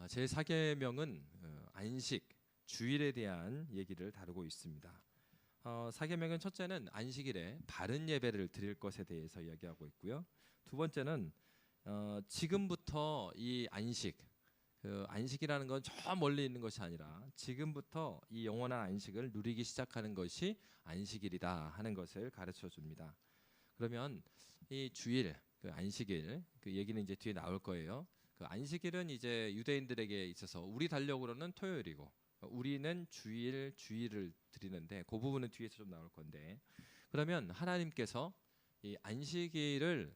제4계명은 안식, 주일에 대한 얘기를 다루고 있습니다. 사계명은 첫째는 안식일에 바른 예배를 드릴 것에 대해서 이야기하고 있고요. 두 번째는 지금부터 이 안식, 안식이라는 건 저 멀리 있는 것이 아니라 지금부터 이 영원한 안식을 누리기 시작하는 것이 안식일이다 하는 것을 가르쳐 줍니다. 그러면 이 주일, 그 안식일, 그 얘기는 이제 뒤에 나올 거예요. 그 안식일은 이제 유대인들에게 있어서 우리 달력으로는 토요일이고 우리는 주일을 드리는데 그 부분은 뒤에서 좀 나올 건데, 그러면 하나님께서 이 안식일을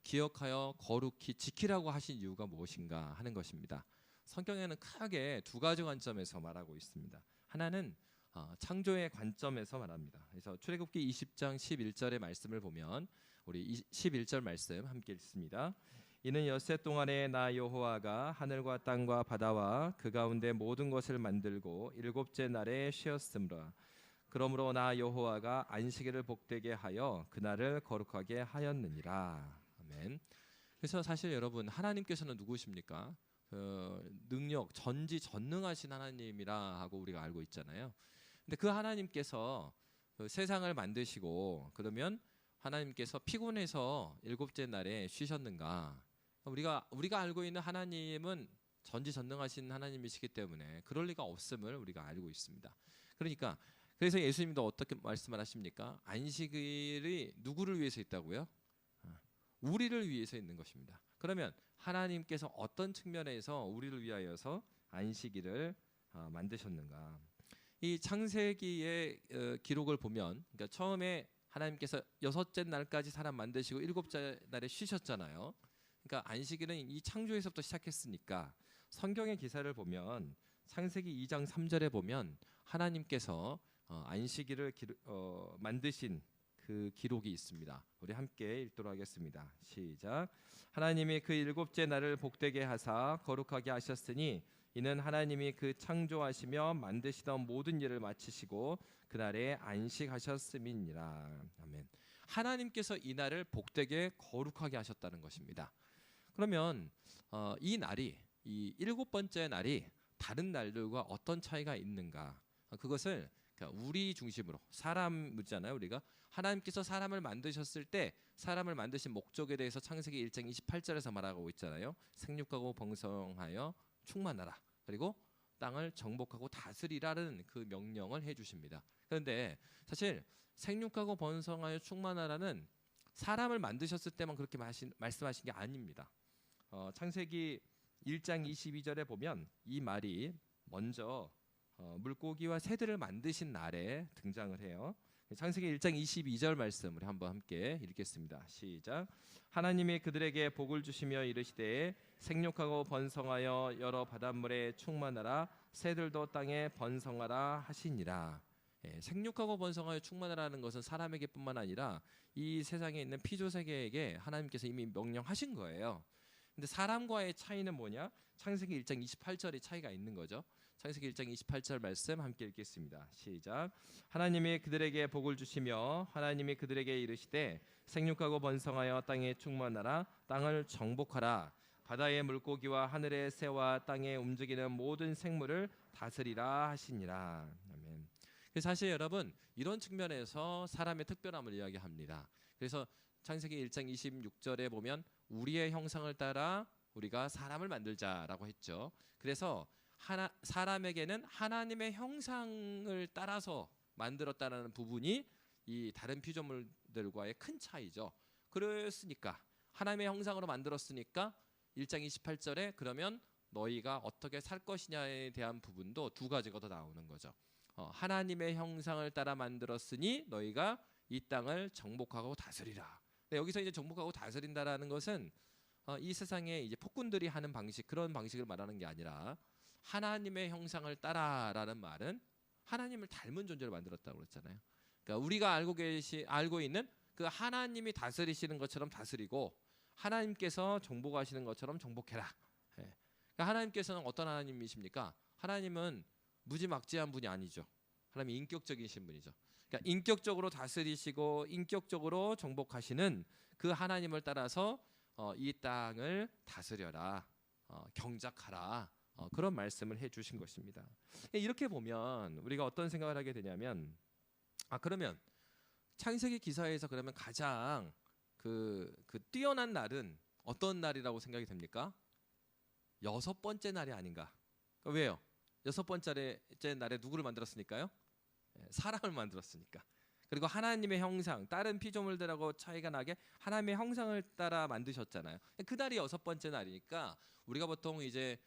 기억하여 거룩히 지키라고 하신 이유가 무엇인가 하는 것입니다. 성경에는 크게 두 가지 관점에서 말하고 있습니다. 하나는 창조의 관점에서 말합니다. 그래서 출애굽기 20장 11절의 말씀을 보면 우리 11절 말씀 함께 읽습니다. 이는 엿새 동안에 나 여호와가 하늘과 땅과 바다와 그 가운데 모든 것을 만들고 일곱째 날에 쉬었으므로 그러므로 나 여호와가 안식일을 복되게 하여 그날을 거룩하게 하였느니라. 아멘. 그래서 사실 여러분, 하나님께서는 누구십니까? 능력 전지전능하신 하나님이라 하고 우리가 알고 있잖아요. 근데 그 하나님께서 세상을 만드시고 그러면 하나님께서 피곤해서 일곱째 날에 쉬셨는가? 우리가 알고 있는 하나님은 전지전능하신 하나님이시기 때문에 그럴 리가 없음을 우리가 알고 있습니다. 그러니까 그래서 예수님도 어떻게 말씀을 하십니까? 안식일이 누구를 위해서 있다고요? 우리를 위해서 있는 것입니다. 그러면 하나님께서 어떤 측면에서 우리를 위하여서 안식일을 만드셨는가? 이 창세기의 기록을 보면, 그러니까 처음에 하나님께서 여섯째 날까지 사람 만드시고 일곱째 날에 쉬셨잖아요. 그러니까 안식일은 이 창조에서부터 시작했으니까 성경의 기사를 보면 창세기 2장 3절에 보면 하나님께서 안식일을 만드신 그 기록이 있습니다. 우리 함께 읽도록 하겠습니다. 시작. 하나님이 그 일곱째 날을 복되게 하사 거룩하게 하셨으니 이는 하나님이 그 창조하시며 만드시던 모든 일을 마치시고 그날에 안식하셨음이니라. 아멘. 하나님께서 이 날을 복되게 거룩하게 하셨다는 것입니다. 그러면 이 날이, 이 일곱 번째 날이 다른 날들과 어떤 차이가 있는가? 그것을 우리 중심으로, 사람이잖아요. 우리가 하나님께서 사람을 만드셨을 때 사람을 만드신 목적에 대해서 창세기 1장 28절에서 말하고 있잖아요. 생육하고 번성하여 충만하라, 그리고 땅을 정복하고 다스리라는 그 명령을 해주십니다. 그런데 사실 생육하고 번성하여 충만하라는 사람을 만드셨을 때만 그렇게 말씀하신 게 아닙니다. 창세기 1장 22절에 보면 이 말이 먼저 물고기와 새들을 만드신 날에 등장을 해요. 창세기 1장 22절 말씀 우리 한번 함께 읽겠습니다. 시작. 하나님이 그들에게 복을 주시며 이르시되 생육하고 번성하여 여러 바닷물에 충만하라, 새들도 땅에 번성하라 하시니라. 생육하고 번성하여 충만하라는 것은 사람에게뿐만 아니라 이 세상에 있는 피조세계에게 하나님께서 이미 명령하신 거예요. 근데 사람과의 차이는 뭐냐? 창세기 1장 28절의 차이가 있는 거죠. 창세기 1장 28절 말씀 함께 읽겠습니다. 시작. 하나님이 그들에게 복을 주시며 하나님이 그들에게 이르시되 생육하고 번성하여 땅에 충만하라, 땅을 정복하라, 바다의 물고기와 하늘의 새와 땅에 움직이는 모든 생물을 다스리라 하시니라. 아멘. 사실 여러분, 이런 측면에서 사람의 특별함을 이야기합니다. 그래서 창세기 1장 26절에 보면 우리의 형상을 따라 우리가 사람을 만들자라고 했죠. 그래서 사람에게는 하나님의 형상을 따라서 만들었다는 부분이 이 다른 피조물들과의 큰 차이죠. 그랬으니까 하나님의 형상으로 만들었으니까 1장 28절에 그러면 너희가 어떻게 살 것이냐에 대한 부분도 두 가지가 더 나오는 거죠. 하나님의 형상을 따라 만들었으니 너희가 이 땅을 정복하고 다스리라. 여기서 이제 정복하고 다스린다라는 것은 이 세상에 이제 폭군들이 하는 방식, 그런 방식을 말하는 게 아니라 하나님의 형상을 따라라는 말은 하나님을 닮은 존재를 만들었다고 그랬잖아요. 그러니까 우리가 알고 있는 그 하나님이 다스리시는 것처럼 다스리고 하나님께서 정복하시는 것처럼 정복해라. 그러니까 하나님께서는 어떤 하나님이십니까? 하나님은 무지막지한 분이 아니죠. 하나님이 인격적이신 분이죠. 그러니까 인격적으로 다스리시고 인격적으로 정복하시는 그 하나님을 따라서 이 땅을 다스려라, 경작하라, 그런 말씀을 해주신 것입니다. 이렇게 보면 우리가 어떤 생각을 하게 되냐면, 그러면 창세기 기사에서 그러면 가장 그 뛰어난 날은 어떤 날이라고 생각이 됩니까? 여섯 번째 날이 아닌가? 왜요? 여섯 번째 날에 누구를 만들었으니까요? 사람을 만들었으니까. 그리고 하나님의 형상, 다른 피조물들하고 차이가 나게 하나님의 형상을 따라 만드셨잖아요. 그날이 여섯 번째 날이니까 우리가 보통 이제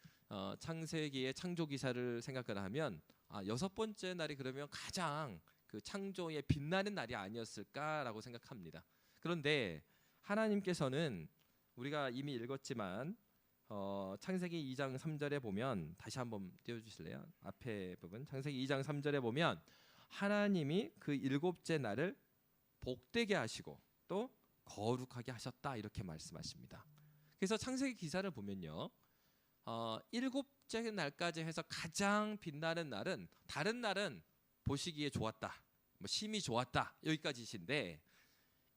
창세기의 창조 기사를 생각을 하면 여섯 번째 날이 그러면 가장 그 창조의 빛나는 날이 아니었을까라고 생각합니다. 그런데 하나님께서는 우리가 이미 읽었지만 창세기 2장 3절에 보면, 다시 한번 띄워주실래요? 앞에 부분 창세기 2장 3절에 보면 하나님이 그 일곱째 날을 복되게 하시고 또 거룩하게 하셨다, 이렇게 말씀하십니다. 그래서 창세기 기사를 보면요, 일곱째 날까지 해서 가장 빛나는 날은, 다른 날은 보시기에 좋았다, 뭐 심히 좋았다, 여기까지신데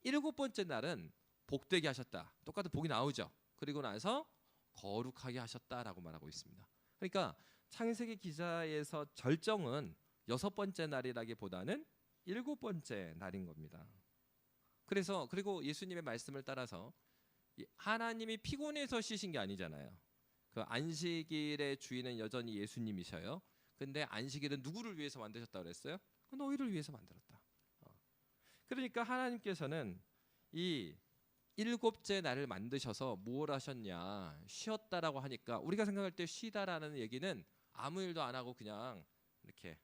일곱 번째 날은 복되게 하셨다, 똑같은 복이 나오죠. 그리고 나서 거룩하게 하셨다라고 말하고 있습니다. 그러니까 창세기 기사에서 절정은 여섯 번째 날이라기보다는 일곱 번째 날인 겁니다. 그래서 그리고 예수님의 말씀을 따라서 하나님이 피곤해서 쉬신 게 아니잖아요. 그 안식일의 주인은 여전히 예수님이셔요. 근데 안식일은 누구를 위해서 만드셨다고 그랬어요? 너희를 위해서 만들었다. 그러니까 하나님께서는 이 일곱째 날을 만드셔서 무엇 하셨냐, 쉬었다라고 하니까 우리가 생각할 때 쉬다라는 얘기는 아무 일도 안 하고 그냥 이렇게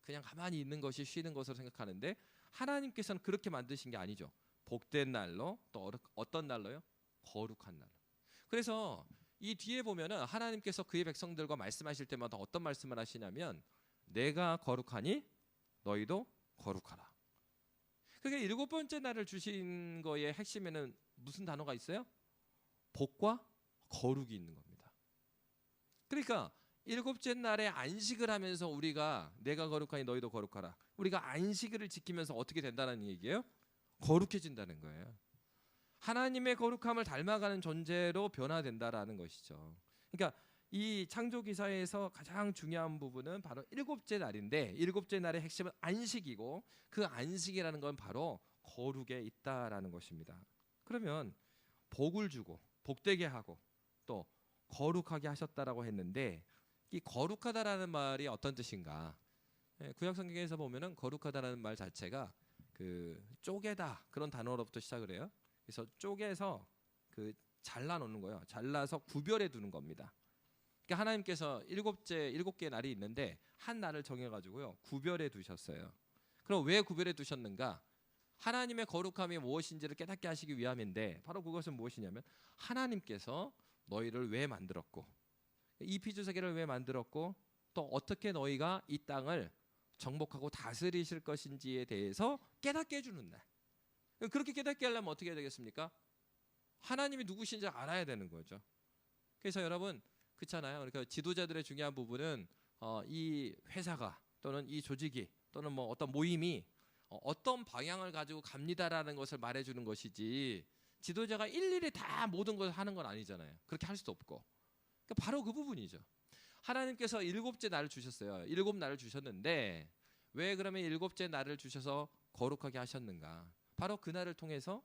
그냥 가만히 있는 것이 쉬는 것으로 생각하는데, 하나님께서는 그렇게 만드신 게 아니죠. 복된 날로, 또 어떤 날로요? 거룩한 날로. 그래서 이 뒤에 보면은 하나님께서 그의 백성들과 말씀하실 때마다 어떤 말씀을 하시냐면, 내가 거룩하니 너희도 거룩하라. 그게 일곱 번째 날을 주신 거의 핵심에는 무슨 단어가 있어요? 복과 거룩이 있는 겁니다. 그러니까 일곱째 날에 안식을 하면서 우리가 내가 거룩하니 너희도 거룩하라, 우리가 안식일을 지키면서 어떻게 된다는 얘기예요? 거룩해진다는 거예요. 하나님의 거룩함을 닮아가는 존재로 변화된다라는 것이죠. 그러니까 이 창조 기사에서 가장 중요한 부분은 바로 일곱째 날인데, 일곱째 날의 핵심은 안식이고, 그 안식이라는 건 바로 거룩에 있다라는 것입니다. 그러면 복을 주고 복되게 하고 또 거룩하게 하셨다라고 했는데, 이 거룩하다라는 말이 어떤 뜻인가? 구약 성경에서 보면은 거룩하다라는 말 자체가 그 쪼개다, 그런 단어로부터 시작을 해요. 그래서 쪼개서 그 잘라 놓는 거예요. 잘라서 구별해 두는 겁니다. 그러니까 하나님께서 일곱 개의 날이 있는데 한 날을 정해 가지고요, 구별해 두셨어요. 그럼 왜 구별해 두셨는가? 하나님의 거룩함이 무엇인지를 깨닫게 하시기 위함인데, 바로 그것은 무엇이냐면 하나님께서 너희를 왜 만들었고, 이 피조 세계를 왜 만들었고, 또 어떻게 너희가 이 땅을 정복하고 다스리실 것인지에 대해서 깨닫게 해주는 날. 그렇게 깨닫게 하려면 어떻게 해야 되겠습니까? 하나님이 누구신지 알아야 되는 거죠. 그래서 여러분, 그렇잖아요. 그러니까 지도자들의 중요한 부분은 이 회사가 또는 이 조직이 또는 뭐 어떤 모임이 어떤 방향을 가지고 갑니다라는 것을 말해주는 것이지, 지도자가 일일이 다 모든 것을 하는 건 아니잖아요. 그렇게 할 수도 없고. 그러니까 바로 그 부분이죠. 하나님께서 일곱째 날을 주셨어요. 일곱 날을 주셨는데 왜 그러면 일곱째 날을 주셔서 거룩하게 하셨는가? 바로 그 날을 통해서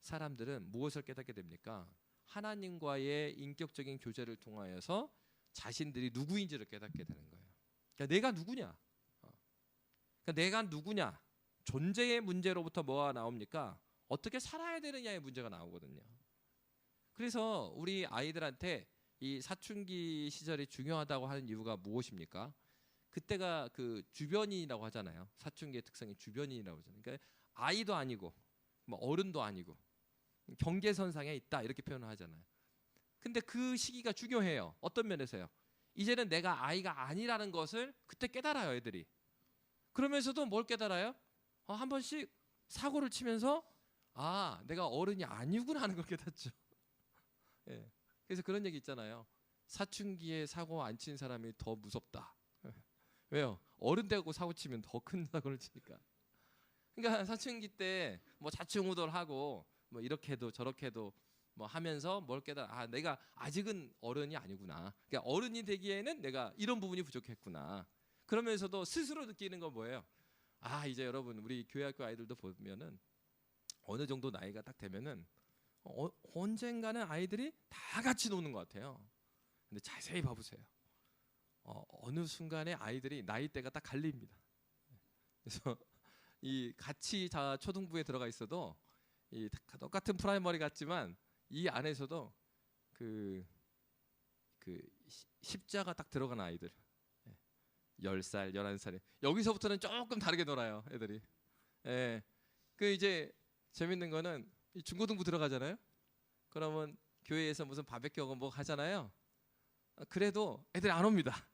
사람들은 무엇을 깨닫게 됩니까? 하나님과의 인격적인 교제를 통하여서 자신들이 누구인지를 깨닫게 되는 거예요. 그러니까 내가 누구냐? 그러니까 내가 누구냐? 존재의 문제로부터 뭐가 나옵니까? 어떻게 살아야 되느냐의 문제가 나오거든요. 그래서 우리 아이들한테 이 사춘기 시절이 중요하다고 하는 이유가 무엇입니까? 그때가 그 주변인이라고 하잖아요. 사춘기의 특성이 주변인이라고 하잖아요. 그러니까 아이도 아니고 뭐 어른도 아니고 경계선상에 있다, 이렇게 표현을 하잖아요. 근데 그 시기가 중요해요. 어떤 면에서요? 이제는 내가 아이가 아니라는 것을 그때 깨달아요, 애들이. 그러면서도 뭘 깨달아요? 한 번씩 사고를 치면서 내가 어른이 아니구나 하는 걸 깨닫죠. 예. 그래서 그런 얘기 있잖아요. 사춘기에 사고 안 친 사람이 더 무섭다. 왜요? 어른 되고 사고 치면 더 큰 사고를 치니까. 그러니까 사춘기 때 뭐 좌충우돌하고 뭐 이렇게 해도 저렇게 해도 뭐 하면서 뭘 깨달아, 아 내가 아직은 어른이 아니구나. 그러니까 어른이 되기에는 내가 이런 부분이 부족했구나. 그러면서도 스스로 느끼는 건 뭐예요? 아 이제 여러분 우리 교회학교 아이들도 보면은 어느 정도 나이가 딱 되면은 언젠가는 아이들이 다 같이 노는 것 같아요. 근데 자세히 봐보세요. 어느 순간에 아이들이 나이대가 딱 갈립니다. 그래서 이 같이 다 초등부에 들어가 있어도 이 똑같은 프라이머리 같지만 이 안에서도 그 십자가 딱 들어간 아이들 10살, 11살 여기서부터는 조금 다르게 놀아요 애들이. 예. 그 이제 재밌는 거는 중고등부 들어가잖아요. 그러면 교회에서 무슨 바베큐 뭐 하잖아요. 그래도 애들이 안 옵니다.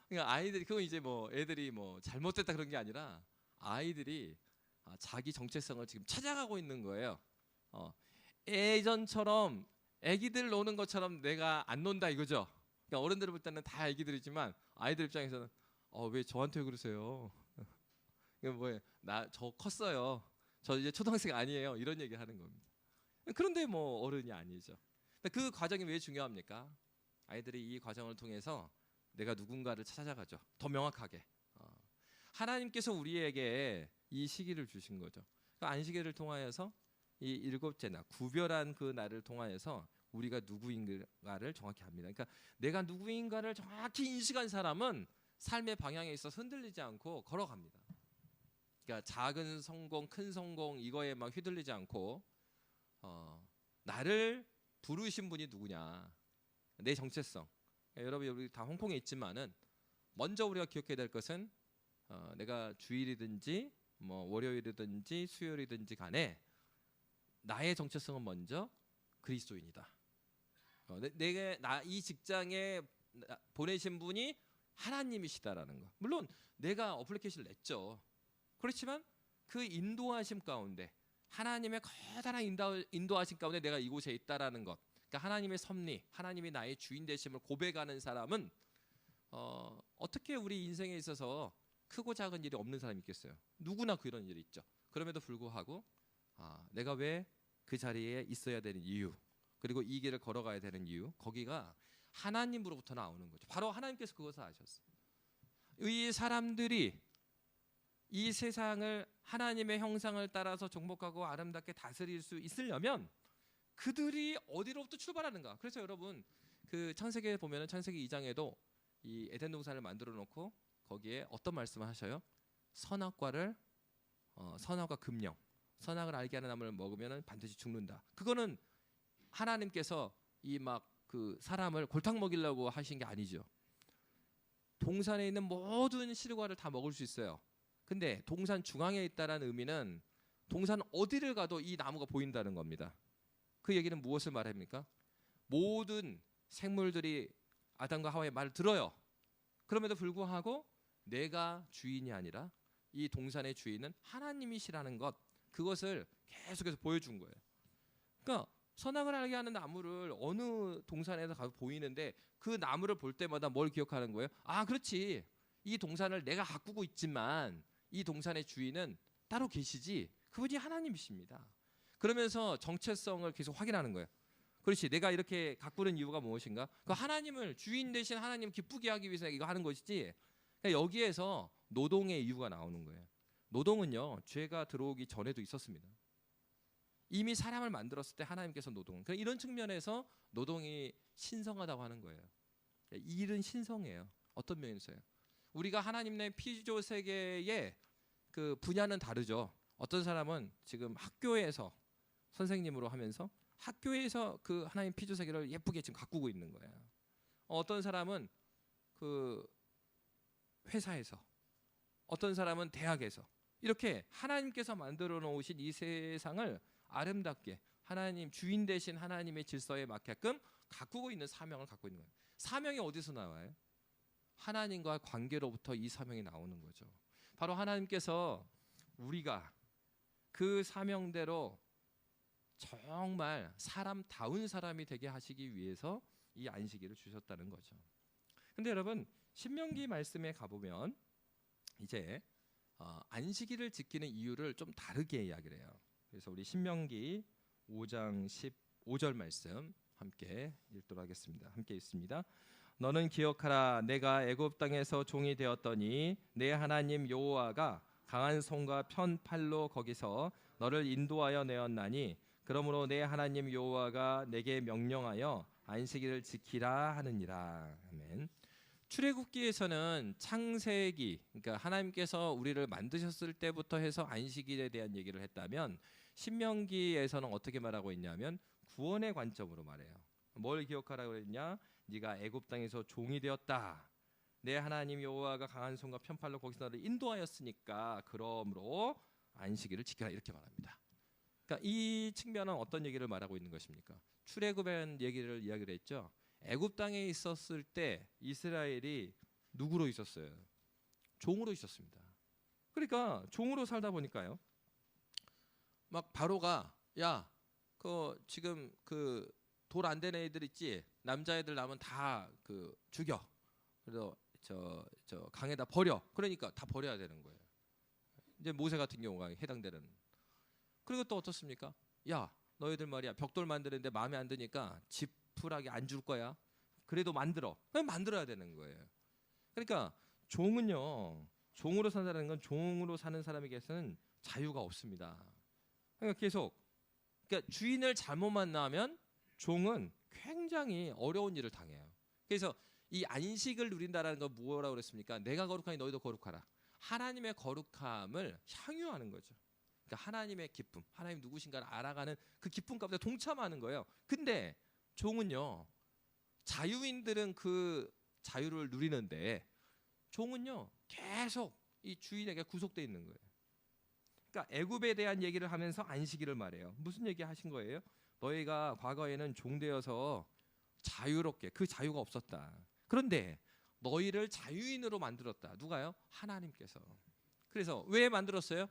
그러니까 아이들이 그건 이제 뭐 애들이 뭐 잘못됐다 그런 게 아니라 아이들이 자기 정체성을 지금 찾아가고 있는 거예요. 예전처럼 애기들 노는 것처럼 내가 안 논다 이거죠. 그러니까 어른들 볼 때는 다 애기들이지만 아이들 입장에서는 왜 저한테 그러세요? 이거 뭐예요? 나 저 컸어요. 저 이제 초등학생 아니에요. 이런 얘기 하는 겁니다. 그런데 뭐 어른이 아니죠. 그 과정이 왜 중요합니까? 아이들이 이 과정을 통해서 내가 누군가를 찾아가죠. 더 명확하게. 하나님께서 우리에게 이 시기를 주신 거죠. 그 안식일을 통하여서 이 일곱째 날, 구별한 그 날을 통하여서 우리가 누구인가를 정확히 압니다. 그러니까 내가 누구인가를 정확히 인식한 사람은 삶의 방향에 있어서 흔들리지 않고 걸어갑니다. 그러니까 작은 성공, 큰 성공 이거에 막 휘둘리지 않고 나를 부르신 분이 누구냐, 내 정체성. 여러분 우리 다 홍콩에 있지만은 먼저 우리가 기억해야 될 것은 내가 주일이든지 뭐 월요일이든지 수요일이든지 간에 나의 정체성은 먼저 그리스도인이다. 내가 나 이 직장에 보내신 분이 하나님이시다라는 거. 물론 내가 어플리케이션을 냈죠. 그렇지만 그 인도하심 가운데 하나님의 커다란 인도하심 가운데 내가 이곳에 있다라는 것. 그러니까 하나님의 섭리, 하나님이 나의 주인 되심을 고백하는 사람은 어떻게 우리 인생에 있어서 크고 작은 일이 없는 사람이 있겠어요? 누구나 그런 일이 있죠. 그럼에도 불구하고 내가 왜 그 자리에 있어야 되는 이유, 그리고 이 길을 걸어가야 되는 이유, 거기가 하나님으로부터 나오는 거죠. 바로 하나님께서 그것을 아셨어요. 이 사람들이 이 세상을 하나님의 형상을 따라서 정복하고 아름답게 다스릴 수 있으려면 그들이 어디로부터 출발하는가. 그래서 여러분 그 창세기에 보면은 창세기 2장에도 이 에덴 동산을 만들어 놓고 거기에 어떤 말씀을 하셔요? 선악과를 선악과 금령, 선악을 알게 하는 나무를 먹으면은 반드시 죽는다. 그거는 하나님께서 이 막 그 사람을 골탕 먹이려고 하신 게 아니죠. 동산에 있는 모든 실과를 다 먹을 수 있어요. 근데 동산 중앙에 있다라는 의미는 동산 어디를 가도 이 나무가 보인다는 겁니다. 그 얘기는 무엇을 말합니까? 모든 생물들이 아담과 하와의 말을 들어요. 그럼에도 불구하고 내가 주인이 아니라 이 동산의 주인은 하나님이시라는 것, 그것을 계속해서 보여준 거예요. 그러니까 선악을 알게 하는 나무를 어느 동산에서 가서 보이는데 그 나무를 볼 때마다 뭘 기억하는 거예요? 아 그렇지, 이 동산을 내가 가꾸고 있지만 이 동산의 주인은 따로 계시지, 그분이 하나님이십니다. 그러면서 정체성을 계속 확인하는 거예요. 그렇지, 내가 이렇게 가꾸는 이유가 무엇인가? 그 하나님을, 주인 대신 하나님 기쁘게 하기 위해서 이거 하는 것이지. 그러니까 여기에서 노동의 이유가 나오는 거예요. 노동은요 죄가 들어오기 전에도 있었습니다. 이미 사람을 만들었을 때 하나님께서 노동, 그러니까 이런 측면에서 노동이 신성하다고 하는 거예요. 일은 신성해요. 어떤 면에서요? 우리가 하나님 내 피조 세계의 그 분야는 다르죠. 어떤 사람은 지금 학교에서 선생님으로 하면서 학교에서 그 하나님 피조 세계를 예쁘게 지금 가꾸고 있는 거예요. 어떤 사람은 그 회사에서, 어떤 사람은 대학에서, 이렇게 하나님께서 만들어 놓으신 이 세상을 아름답게 하나님, 주인 되신 하나님의 질서에 맞게끔 가꾸고 있는 사명을 갖고 있는 거예요. 사명이 어디서 나와요? 하나님과 관계로부터 이 사명이 나오는 거죠. 바로 하나님께서 우리가 그 사명대로 정말 사람다운 사람이 되게 하시기 위해서 이 안식일을 주셨다는 거죠. 근데 여러분 신명기 말씀에 가보면 이제 안식일을 지키는 이유를 좀 다르게 이야기를 해요. 그래서 우리 신명기 5장 15절 말씀 함께 읽도록 하겠습니다. 함께 읽습니다. 너는 기억하라. 내가 애굽 땅에서 종이 되었더니 내 하나님 여호와가 강한 손과 편 팔로 거기서 너를 인도하여 내었나니 그러므로 내 하나님 여호와가 내게 명령하여 안식일을 지키라 하느니라. 아멘. 출애굽기에서는 창세기, 그러니까 하나님께서 우리를 만드셨을 때부터 해서 안식일에 대한 얘기를 했다면 신명기에서는 어떻게 말하고 있냐면 구원의 관점으로 말해요. 뭘 기억하라고 그랬냐? 네가 애굽 땅에서 종이 되었다. 내 하나님 여호와가 강한 손과 편팔로 거기서 너를 인도하였으니까 그러므로 안식일을 지켜라 이렇게 말합니다. 그러니까 이 측면은 어떤 얘기를 말하고 있는 것입니까? 출애굽의 이야기를 했죠. 애굽 땅에 있었을 때 이스라엘이 누구로 있었어요? 종으로 있었습니다. 그러니까 종으로 살다 보니까요. 막 바로가 야, 그 지금 그 돌 안 된 애들 있지? 남자애들 나면 다 그 죽여. 그래서 저 강에다 버려. 그러니까 다 버려야 되는 거예요. 이제 모세 같은 경우가 해당되는. 그리고 또 어떻습니까? 야, 너희들 말이야 벽돌 만드는데 마음에 안 드니까 지푸라기 안 줄 거야. 그래도 만들어. 그냥 만들어야 되는 거예요. 그러니까 종은요, 종으로 산다는 건 종으로 사는 사람에게서는 자유가 없습니다. 그러니까 계속, 그러니까 주인을 잘못 만나면 종은 굉장히 어려운 일을 당해요. 그래서 이 안식을 누린다라는 건 뭐라고 그랬습니까? 내가 거룩하니 너희도 거룩하라. 하나님의 거룩함을 향유하는 거죠. 그러니까 하나님의 기쁨, 하나님 누구신가를 알아가는 그 기쁨 가운데 동참하는 거예요. 근데 종은요, 자유인들은 그 자유를 누리는데 종은요 계속 이 주인에게 구속돼 있는 거예요. 그러니까 애굽에 대한 얘기를 하면서 안식일을 말해요. 무슨 얘기 하신 거예요? 너희가 과거에는 종되어서 자유롭게, 그 자유가 없었다. 그런데 너희를 자유인으로 만들었다. 누가요? 하나님께서. 그래서 왜 만들었어요?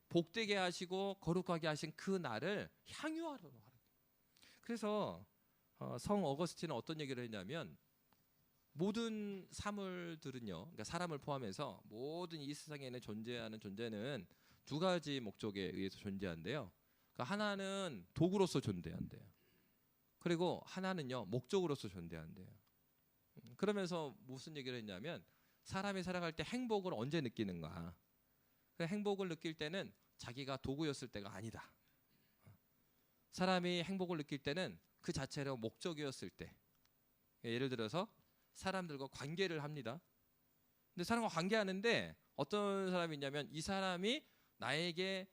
복되게 하시고 거룩하게 하신 그 날을 향유하러. 그래서 성 어거스틴은 어떤 얘기를 했냐면 모든 사물들은요, 그러니까 사람을 포함해서 모든 이 세상에는 존재하는 존재는 두 가지 목적에 의해서 존재한대요. 그러니까 하나는 도구로서 존재한대요. 그리고 하나는요 목적으로서 존재한대요. 그러면서 무슨 얘기를 했냐면 사람이 살아갈 때 행복을 언제 느끼는가? 행복을 느낄 때는 자기가 도구였을 때가 아니다. 사람이 행복을 느낄 때는 그 자체로 목적이었을 때. 예를 들어서 사람들과 관계를 합니다. 근데 사람과 관계하는데 어떤 사람이 있냐면 이 사람이 나에게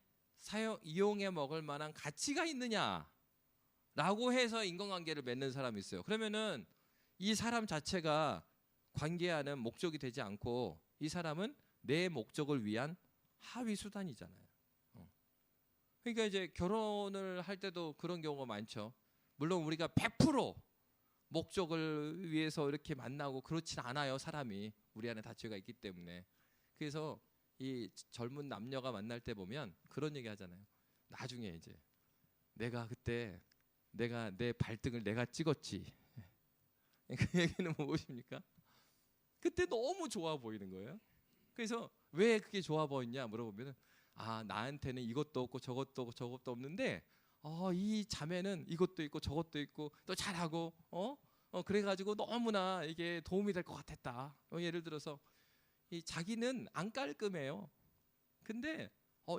이용해 먹을 만한 가치가 있느냐라고 해서 인간관계를 맺는 사람이 있어요. 그러면은 이 사람 자체가 관계하는 목적이 되지 않고 이 사람은 내 목적을 위한 하위 수단이잖아요. 그러니까 이제 결혼을 할 때도 그런 경우가 많죠. 물론 우리가 100% 목적을 위해서 이렇게 만나고 그렇진 않아요. 사람이 우리 안에 다치가 있기 때문에. 그래서 이 젊은 남녀가 만날 때 보면 그런 얘기 하잖아요. 나중에 이제 내가 그때 내가 내 발등을 내가 찍었지. 그 얘기는 무엇입니까? 그때 너무 좋아 보이는 거예요. 그래서 왜 그게 좋아 보였냐 물어보면 나한테는 이것도 없고 저것도 없고 저것도 없는데 이 자매는 이것도 있고 저것도 있고 또 잘하고 그래가지고 너무나 이게 도움이 될 것 같았다. 예를 들어서 이 자기는 안 깔끔해요. 근데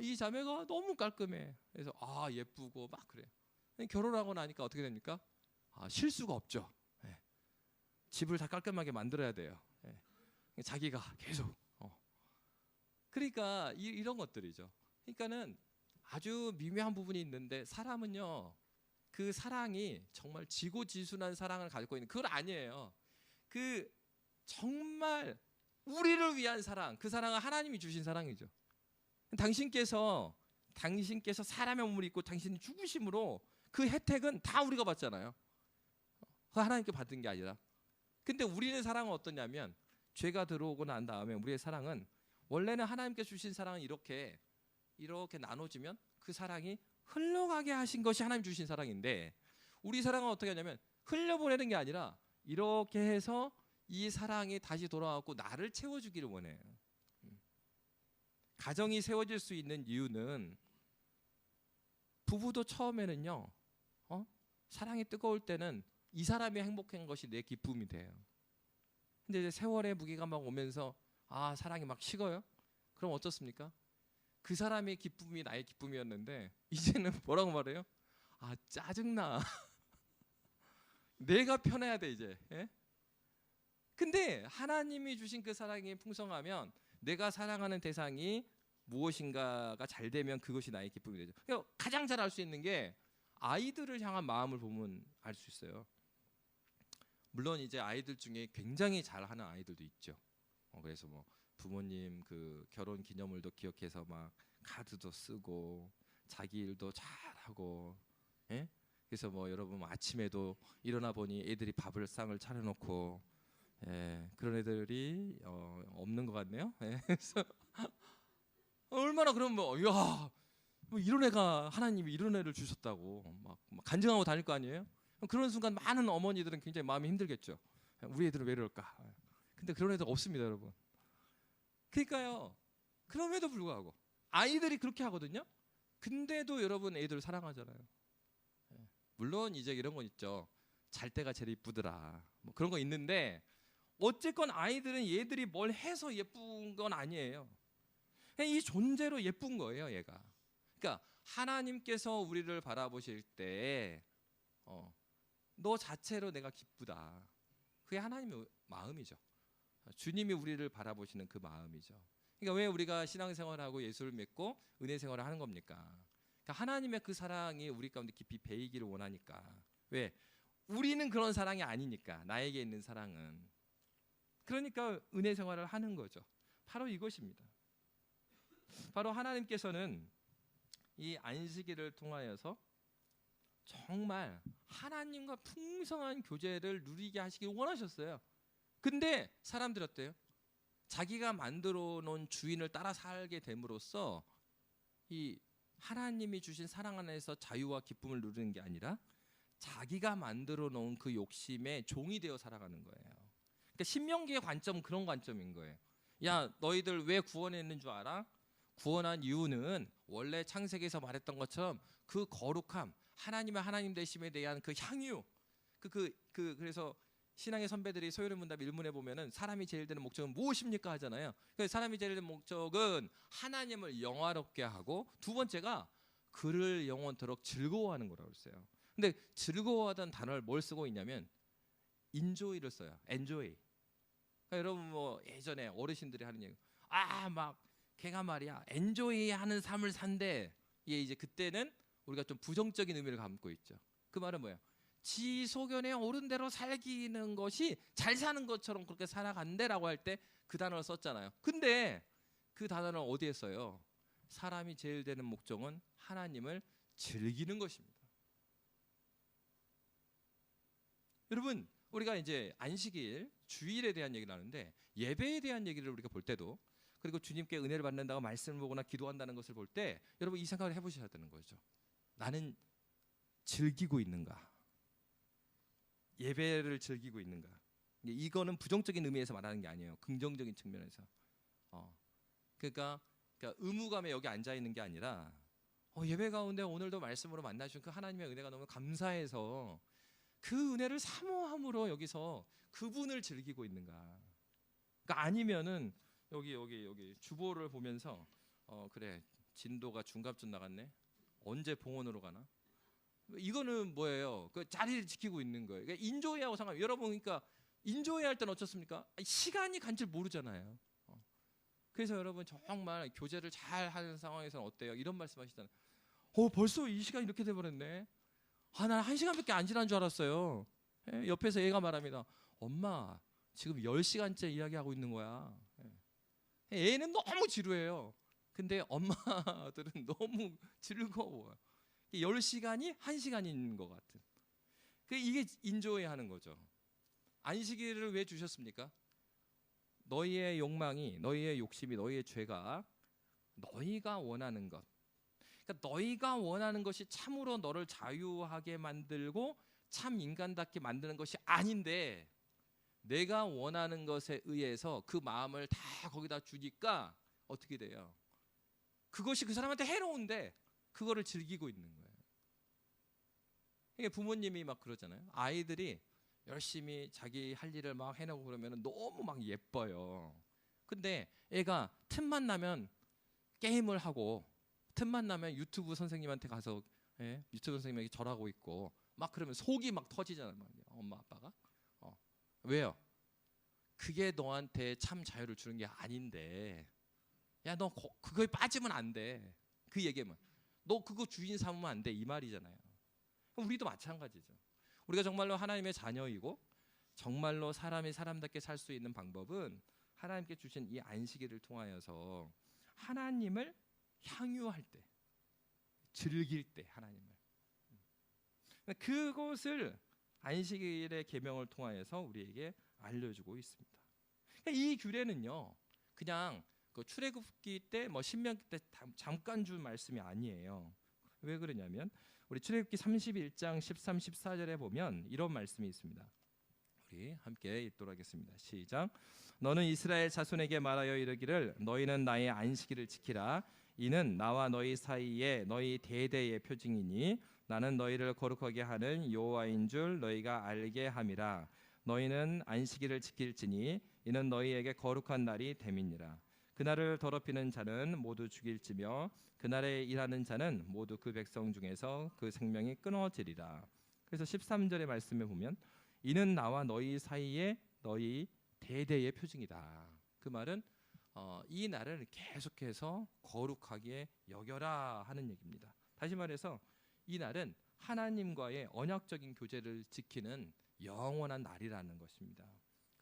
이 자매가 너무 깔끔해. 그래서 예쁘고 막 그래요. 결혼하고 나니까 어떻게 됩니까? 실수가 없죠. 네. 집을 다 깔끔하게 만들어야 돼요. 네. 자기가 계속 그러니까 이런 것들이죠. 그러니까는 아주 미묘한 부분이 있는데 사람은요 그 사랑이 정말 지고지순한 사랑을 가지고 있는 그건 아니에요. 그 정말 우리를 위한 사랑, 그 사랑은 하나님이 주신 사랑이죠. 당신께서 사람의 몸을 입고 당신이 죽으심으로 그 혜택은 다 우리가 받잖아요. 그 하나님께 받은 게 아니라. 근데 우리의 사랑은 어떠냐면 죄가 들어오고 난 다음에 우리의 사랑은 원래는 하나님께 주신 사랑은 이렇게 나눠지면 그 사랑이 흘러가게 하신 것이 하나님 주신 사랑인데 우리 사랑은 어떻게 하냐면 흘려보내는 게 아니라 이렇게 해서 이 사랑이 다시 돌아와서 나를 채워주기를 원해요. 가정이 세워질 수 있는 이유는 부부도 처음에는요, 사랑이 뜨거울 때는 이 사람이 행복한 것이 내 기쁨이 돼요. 근데 이제 세월의 무게가 막 오면서 사랑이 막 식어요. 그럼 어떻습니까? 그 사람의 기쁨이 나의 기쁨이었는데 이제는 뭐라고 말해요? 짜증나. 내가 편해야 돼 이제. 예? 근데 하나님이 주신 그 사랑이 풍성하면 내가 사랑하는 대상이 무엇인가가 잘 되면 그것이 나의 기쁨이 되죠. 그러니까 가장 잘 알 수 있는 게 아이들을 향한 마음을 보면 알 수 있어요. 물론 이제 아이들 중에 굉장히 잘하는 아이들도 있죠. 그래서 뭐 부모님 그 결혼 기념일도 기억해서 막 카드도 쓰고 자기 일도 잘하고, 예? 그래서 뭐 여러분 아침에도 일어나 보니 애들이 상을 차려놓고, 그런 애들이 없는 것 같네요. 그래서 얼마나 그럼 뭐 이런 애가 하나님이 이런 애를 주셨다고 막 간증하고 다닐 거 아니에요? 그런 순간 많은 어머니들은 굉장히 마음이 힘들겠죠. 우리 애들은 왜 이럴까? 근데 그런 애들 없습니다, 여러분. 그러니까요. 그럼에도 불구하고 아이들이 그렇게 하거든요. 근데도 여러분 애들 사랑하잖아요. 물론 이제 이런 건 있죠. 잘 때가 제일 이쁘더라. 뭐 그런 거 있는데 어쨌건 아이들은 얘들이 뭘 해서 예쁜 건 아니에요. 그냥 이 존재로 예쁜 거예요, 얘가. 그러니까 하나님께서 우리를 바라보실 때 너 자체로 내가 기쁘다. 그게 하나님의 마음이죠. 주님이 우리를 바라보시는 그 마음이죠. 그러니까 왜 우리가 신앙생활하고 예수를 믿고 은혜 생활을 하는 겁니까? 그러니까 하나님의 그 사랑이 우리 가운데 깊이 배이기를 원하니까. 왜? 우리는 그런 사랑이 아니니까. 나에게 있는 사랑은. 그러니까 은혜 생활을 하는 거죠. 바로 이것입니다. 바로 하나님께서는 이 안식일을 통하여서 정말 하나님과 풍성한 교제를 누리게 하시길 원하셨어요. 근데 사람들 어때요? 자기가 만들어 놓은 주인을 따라 살게 됨으로써 이 하나님이 주신 사랑 안에서 자유와 기쁨을 누리는 게 아니라 자기가 만들어 놓은 그 욕심에 종이 되어 살아가는 거예요. 그러니까 신명기의 관점은 그런 관점인 거예요. 야, 너희들 왜 구원했는 줄 알아? 구원한 이유는 원래 창세기에서 말했던 것처럼 그 거룩함, 하나님의 하나님 되심에 대한 그 향유, 그래서 신앙의 선배들이 소요리 문답 1문에 보면은 사람이 제일 되는 목적은 무엇입니까 하잖아요. 그래서 사람이 제일 되는 목적은 하나님을 영화롭게 하고, 두 번째가 그를 영원토록 즐거워하는 거라고 했어요. 근데 즐거워하던 단어를 뭘 쓰고 있냐면 enjoy를 써요. enjoy. 그러니까 여러분 뭐 예전에 어르신들이 하는 얘기, 막 걔가 말이야 엔조이하는 삶을 산대. 이게 이제 그때는 우리가 좀 부정적인 의미를 담고 있죠. 그 말은 뭐예요? 지 소견에 옳은 대로 살기는 것이 잘 사는 것처럼 그렇게 살아간대라고 할 때 그 단어를 썼잖아요. 근데 그 단어는 어디에 써요? 사람이 제일 되는 목적은 하나님을 즐기는 것입니다. 여러분, 우리가 이제 안식일, 주일에 대한 얘기를 하는데 예배에 대한 얘기를 우리가 볼 때도, 그리고 주님께 은혜를 받는다고 말씀을 보거나 기도한다는 것을 볼 때 여러분 이 생각을 해보셔야 되는 거죠. 나는 즐기고 있는가? 예배를 즐기고 있는가? 이거는 부정적인 의미에서 말하는 게 아니에요. 긍정적인 측면에서. 그러니까 의무감에 여기 앉아 있는 게 아니라 예배 가운데 오늘도 말씀으로 만나주신 그 하나님의 은혜가 너무 감사해서 그 은혜를 사모함으로 여기서 그분을 즐기고 있는가? 그러니까 아니면은 여기 주보를 보면서 그래 진도가 중갑쯤 나갔네. 언제 봉헌으로 가나? 이거는 뭐예요? 그 자리를 지키고 있는 거예요. 그러니까 인조회하고 상관. 여러분 그러니까 인조회 할 때는 어떻습니까? 시간이 간 줄 모르잖아요. 그래서 여러분 정말 교제를 잘 하는 상황에서는 어때요? 이런 말씀하시잖아요. 벌써 이 시간 이렇게 돼버렸네. 난 1시간밖에 안 지난 줄 알았어요. 옆에서 얘가 말합니다. 엄마 지금 10시간째 이야기하고 있는 거야. 애는 너무 지루해요. 근데 엄마들은 너무 즐거워요. 10시간이 1시간인 것 같은. 이게 인조해야 하는 거죠. 안식일을 왜 주셨습니까? 너희의 욕망이, 너희의 욕심이, 너희의 죄가 너희가 원하는 것, 그러니까 너희가 원하는 것이 참으로 너를 자유하게 만들고 참 인간답게 만드는 것이 아닌데 내가 원하는 것에 의해서 그 마음을 다 거기다 주니까 어떻게 돼요? 그것이 그 사람한테 해로운데 그거를 즐기고 있는 거예요. 이게 부모님이 막 그러잖아요. 아이들이 열심히 자기 할 일을 막 해내고 그러면 너무 막 예뻐요. 근데 애가 틈만 나면 게임을 하고 틈만 나면 유튜브 선생님한테 가서 유튜브 선생님에게 절하고 있고 막 그러면 속이 막 터지잖아요. 엄마 아빠가. 왜요? 그게 너한테 참 자유를 주는 게 아닌데, 야 너 그거에 빠지면 안 돼. 그 얘기면 너 그거 주인 삼으면 안 돼 이 말이잖아요. 우리도 마찬가지죠. 우리가 정말로 하나님의 자녀이고 정말로 사람이 사람답게 살 수 있는 방법은 하나님께 주신 이 안식일을 통하여서 하나님을 향유할 때, 즐길 때 하나님을, 그것을 안식일의 계명을 통하여서 우리에게 알려주고 있습니다. 이 규례는요, 그냥 그 출애굽기 때, 신명기 때 잠깐 준 말씀이 아니에요. 왜 그러냐면 우리 출애굽기 31장 13, 14절에 보면 이런 말씀이 있습니다. 우리 함께 읽도록 하겠습니다. 시작. 너는 이스라엘 자손에게 말하여 이르기를 너희는 나의 안식일을 지키라. 이는 나와 너희 사이에 너희 대대의 표징이니 나는 너희를 거룩하게 하는 여호와인 줄 너희가 알게 함이라. 너희는 안식일을 지킬지니 이는 너희에게 거룩한 날이 됨이니라. 그날을 더럽히는 자는 모두 죽일지며 그날에 일하는 자는 모두 그 백성 중에서 그 생명이 끊어지리라. 그래서 13절의 말씀에 보면 이는 나와 너희 사이에 너희 대대의 표징이다. 그 말은 이 날을 계속해서 거룩하게 여겨라 하는 얘기입니다. 다시 말해서 이 날은 하나님과의 언약적인 교제를 지키는 영원한 날이라는 것입니다.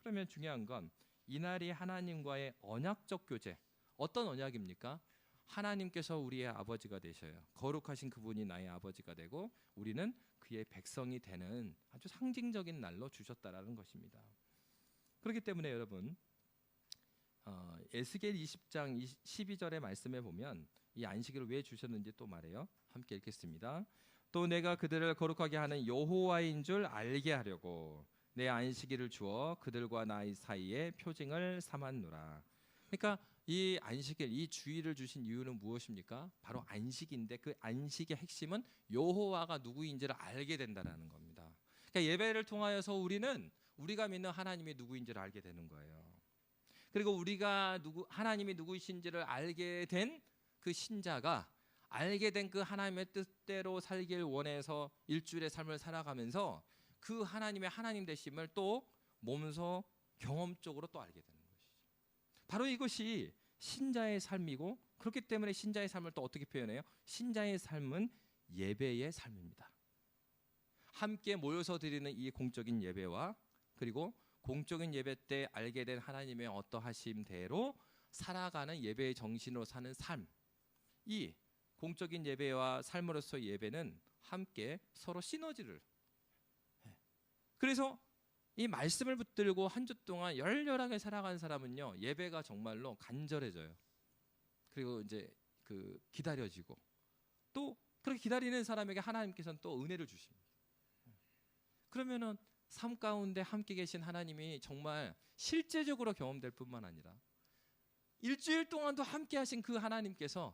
그러면 중요한 건 이 날이 하나님과의 언약적 교제, 어떤 언약입니까? 하나님께서 우리의 아버지가 되셔요. 거룩하신 그분이 나의 아버지가 되고 우리는 그의 백성이 되는 아주 상징적인 날로 주셨다라는 것입니다. 그렇기 때문에 여러분, 에스겔 20장 12절의 말씀에 보면 이 안식일을 왜 주셨는지 또 말해요. 함께 읽겠습니다. 또 내가 그들을 거룩하게 하는 여호와인 줄 알게 하려고 내 안식일을 주어 그들과 나의 사이에 표징을 삼았노라. 그러니까 이 안식일, 이 주일을 주신 이유는 무엇입니까? 바로 안식인데 그 안식의 핵심은 여호와가 누구인지를 알게 된다는 겁니다. 그러니까 예배를 통하여서 우리가 믿는 하나님이 누구인지를 알게 되는 거예요. 그리고 우리가 하나님이 누구이신지를 알게 된 그 신자가 알게 된 그 하나님의 뜻대로 살길 원해서 일주일의 삶을 살아가면서 그 하나님의 하나님 되심을 또 몸소 경험적으로 또 알게 되는 것이죠. 바로 이것이 신자의 삶이고, 그렇기 때문에 신자의 삶을 또 어떻게 표현해요? 신자의 삶은 예배의 삶입니다. 함께 모여서 드리는 이 공적인 예배와 그리고 공적인 예배 때 알게 된 하나님의 어떠하심대로 살아가는 예배의 정신으로 사는 삶, 이 공적인 예배와 삶으로서의 예배는 함께 서로 시너지를, 그래서 이 말씀을 붙들고 한 주 동안 열렬하게 살아간 사람은요, 예배가 정말로 간절해져요. 그리고 이제 기다려지고, 또 그렇게 기다리는 사람에게 하나님께서는 또 은혜를 주십니다. 그러면은 삶 가운데 함께 계신 하나님이 정말 실제적으로 경험될 뿐만 아니라 일주일 동안도 함께 하신 그 하나님께서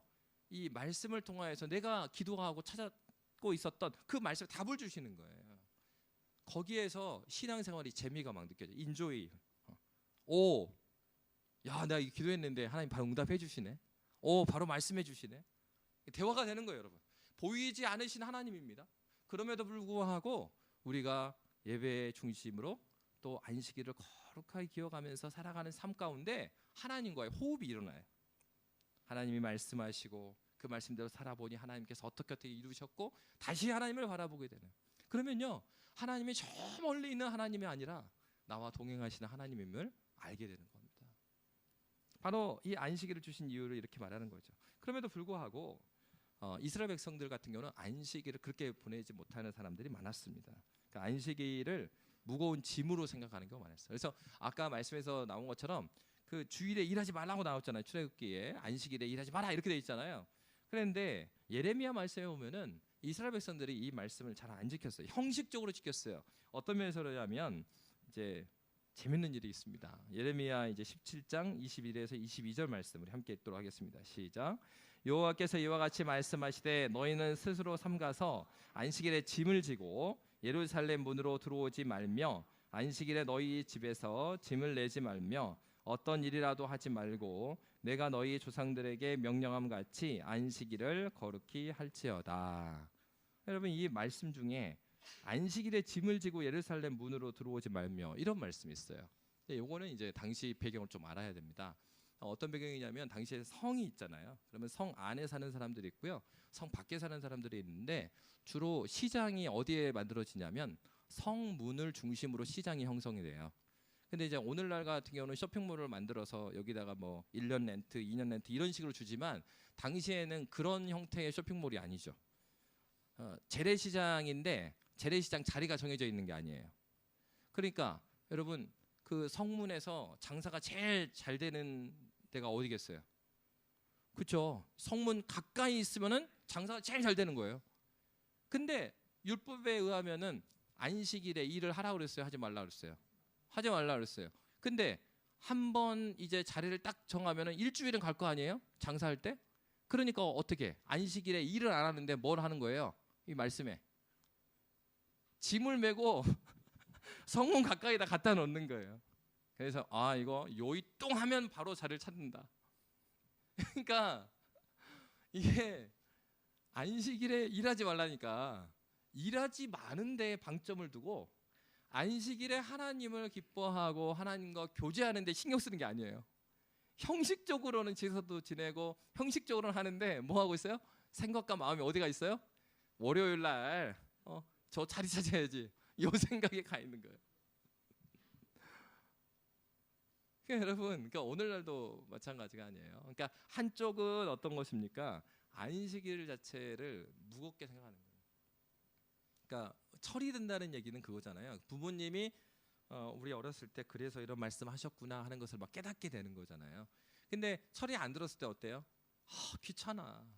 이 말씀을 통하여서 내가 기도하고 찾고 있었던 그 말씀에 답을 주시는 거예요. 거기에서 신앙생활이 재미가 막 느껴져요. 인조이. 야, 내가 기도했는데 하나님 바로 응답해 주시네. 바로 말씀해 주시네. 대화가 되는 거예요, 여러분. 보이지 않으신 하나님입니다. 그럼에도 불구하고 우리가 예배의 중심으로 또 안식일을 거룩하게 기억하면서 살아가는 삶 가운데 하나님과의 호흡이 일어나요. 하나님이 말씀하시고 그 말씀대로 살아보니 하나님께서 어떻게 이루셨고 다시 하나님을 바라보게 되는, 그러면요 하나님이 저 멀리 있는 하나님이 아니라 나와 동행하시는 하나님임을 알게 되는 겁니다. 바로 이 안식일을 주신 이유를 이렇게 말하는 거죠. 그럼에도 불구하고 이스라엘 백성들 같은 경우는 안식일을 그렇게 보내지 못하는 사람들이 많았습니다. 그러니까 안식일을 무거운 짐으로 생각하는 경우가 많았어요. 그래서 아까 말씀에서 나온 것처럼 그 주일에 일하지 말라고 나왔잖아요. 출애굽기에 안식일에 일하지 마라 이렇게 돼 있잖아요. 그런데 예레미야 말씀에 보면은 이스라엘 백성들이 이 말씀을 잘 안 지켰어요. 형식적으로 지켰어요. 어떤 면에서냐면 이제 재밌는 일이 있습니다. 예레미야 이제 17장 21에서 22절 말씀 우리 함께 읽도록 하겠습니다. 시작. 여호와께서 이와 같이 말씀하시되 너희는 스스로 삼가서 안식일에 짐을 지고 예루살렘 문으로 들어오지 말며 안식일에 너희 집에서 짐을 내지 말며 어떤 일이라도 하지 말고 내가 너희 조상들에게 명령함 같이 안식일을 거룩히 할지어다. 여러분, 이 말씀 중에 안식일에 짐을 지고 예루살렘 문으로 들어오지 말며 이런 말씀이 있어요. 요거는 이제 당시 배경을 좀 알아야 됩니다. 어떤 배경이냐면 당시에 성이 있잖아요. 그러면 성 안에 사는 사람들이 있고요, 성 밖에 사는 사람들이 있는데 주로 시장이 어디에 만들어지냐면 성문을 중심으로 시장이 형성이 돼요. 근데 이제 오늘날 같은 경우는 쇼핑몰을 만들어서 여기다가 뭐 1년 렌트, 2년 렌트 이런 식으로 주지만 당시에는 그런 형태의 쇼핑몰이 아니죠. 재래시장인데 재래시장 자리가 정해져 있는 게 아니에요. 그러니까 여러분, 그 성문에서 장사가 제일 잘 되는 데가 어디겠어요? 그렇죠. 성문 가까이 있으면은 장사가 제일 잘 되는 거예요. 근데 율법에 의하면은 안식일에 일을 하라고 그랬어요, 하지 말라 그랬어요? 하지 말라 그랬어요. 근데 한 번 이제 자리를 딱 정하면은 일주일은 갈 거 아니에요? 장사할 때? 그러니까 어떻게? 안식일에 일을 안 하는데 뭘 하는 거예요? 이 말씀에 짐을 메고 성문 가까이다 갖다 놓는 거예요. 그래서 이거 요이똥하면 바로 자리를 찾는다. 그러니까 이게 안식일에 일하지 말라니까 일하지 마는데 방점을 두고 안식일에 하나님을 기뻐하고 하나님과 교제하는 데 신경 쓰는 게 아니에요. 형식적으로는 제사도 지내고 형식적으로는 하는데 뭐 하고 있어요? 생각과 마음이 어디가 있어요? 월요일 날 저 자리 찾아야지, 이 생각에 가 있는 거예요. 그러니까 여러분, 그러니까 오늘날도 마찬가지가 아니에요. 그러니까 한쪽은 어떤 것입니까? 안식일 자체를 무겁게 생각하는 거예요. 그러니까 철이 든다는 얘기는 그거잖아요. 부모님이 우리 어렸을 때 그래서 이런 말씀하셨구나 하는 것을 막 깨닫게 되는 거잖아요. 근데 철이 안 들었을 때 어때요? 귀찮아.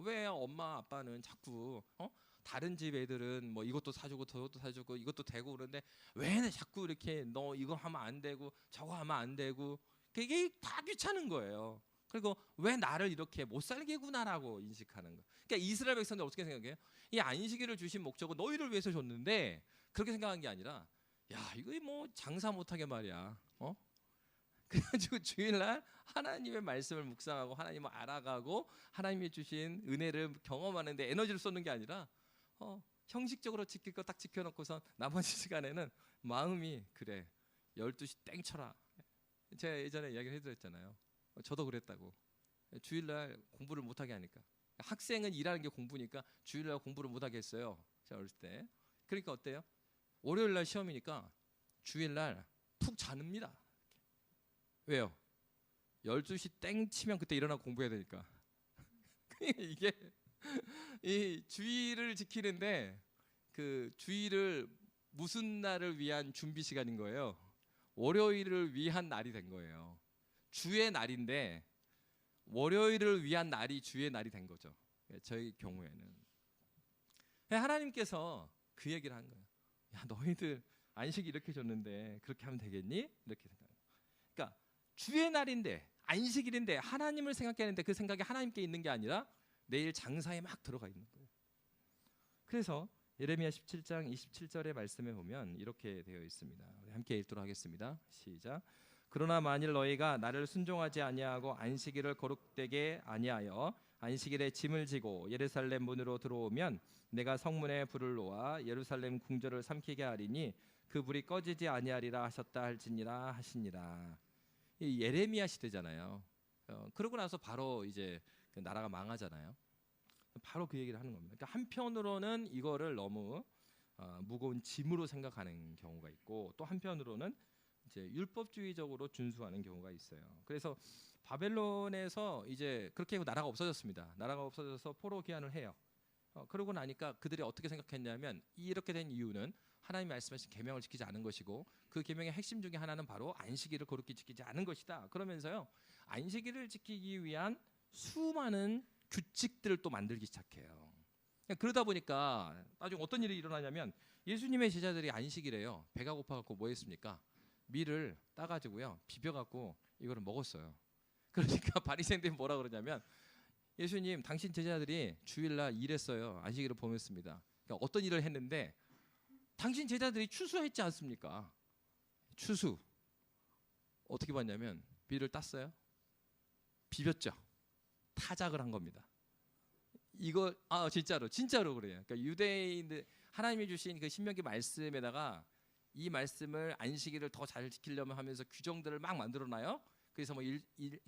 왜 엄마 아빠는 자꾸 다른 집 애들은 뭐 이것도 사주고 저것도 사주고 이것도 되고 그러는데 왜 자꾸 이렇게 너 이거 하면 안 되고 저거 하면 안 되고, 그게 다 귀찮은 거예요. 그리고 왜 나를 이렇게 못 살게구나라고 인식하는 거예요. 그러니까 이스라엘 백성들 어떻게 생각해요? 이 안식일을 주신 목적은 너희를 위해서 줬는데 그렇게 생각한 게 아니라 야, 이거 뭐 장사 못하게 말이야. 그래가지고 주일날 하나님의 말씀을 묵상하고 하나님을 알아가고 하나님이 주신 은혜를 경험하는데 에너지를 쏟는 게 아니라 형식적으로 지킬 거 딱 지켜놓고선 나머지 시간에는 마음이 그래 12시 땡 쳐라. 제가 예전에 이야기를 해드렸잖아요. 저도 그랬다고. 주일날 공부를 못하게 하니까. 학생은 일하는 게 공부니까 주일날 공부를 못하게 했어요, 제가 어렸을 때. 그러니까 어때요? 월요일날 시험이니까 주일날 푹 자릅니다. 왜요? 12시 땡 치면 그때 일어나 공부해야 되니까. 이게 이 주일을 지키는데 그 주일을 무슨 날을 위한 준비 시간인 거예요? 월요일을 위한 날이 된 거예요. 주의 날인데 월요일을 위한 날이 주의 날이 된 거죠. 저희 경우에는 하나님께서 그 얘기를 한 거예요. 야, 너희들 안식 이렇게 줬는데 그렇게 하면 되겠니? 이렇게 생각해요. 그러니까 주의 날인데 안식일인데 하나님을 생각하는데 그 생각이 하나님께 있는 게 아니라 내일 장사에 막 들어가 있는 거예요. 그래서 예레미야 17장 27절의 말씀에 보면 이렇게 되어 있습니다. 우리 함께 읽도록 하겠습니다. 시작. 그러나 만일 너희가 나를 순종하지 아니하고 안식일을 거룩되게 아니하여 안식일에 짐을 지고 예루살렘 문으로 들어오면 내가 성문에 불을 놓아 예루살렘 궁전을 삼키게 하리니 그 불이 꺼지지 아니하리라 하셨다 할지니라 하시니라. 이 예레미야 시대잖아요. 그러고 나서 바로 이제 그 나라가 망하잖아요. 바로 그 얘기를 하는 겁니다. 그러니까 한편으로는 이거를 너무 무거운 짐으로 생각하는 경우가 있고 또 한편으로는 이제 율법주의적으로 준수하는 경우가 있어요. 그래서 바벨론에서 이제 그렇게 나라가 없어졌습니다. 나라가 없어져서 포로 귀환을 해요. 그러고 나니까 그들이 어떻게 생각했냐면 이렇게 된 이유는 하나님이 말씀하신 계명을 지키지 않은 것이고 그 계명의 핵심 중에 하나는 바로 안식일을 거룩히 지키지 않은 것이다. 그러면서요, 안식일을 지키기 위한 수많은 규칙들을 또 만들기 시작해요. 그러다 보니까 나중에 어떤 일이 일어나냐면 예수님의 제자들이 안식일에요, 배가 고파갖고 뭐 했습니까? 밀을 따가지고요 비벼갖고 이거를 먹었어요. 그러니까 바리새인들이 뭐라 그러냐면 예수님, 당신 제자들이 주일날 일했어요. 안식일을 범했습니다. 그러니까 어떤 일을 했는데 당신 제자들이 추수했지 않습니까? 추수. 어떻게 봤냐면 밀을 땄어요. 비볐죠. 타작을 한 겁니다. 이거 진짜로 그래요. 그러니까 유대인들 하나님이 주신 그 신명기 말씀에다가 이 말씀을 안식일을 더 잘 지키려면 하면서 규정들을 막 만들어놔요. 그래서 뭐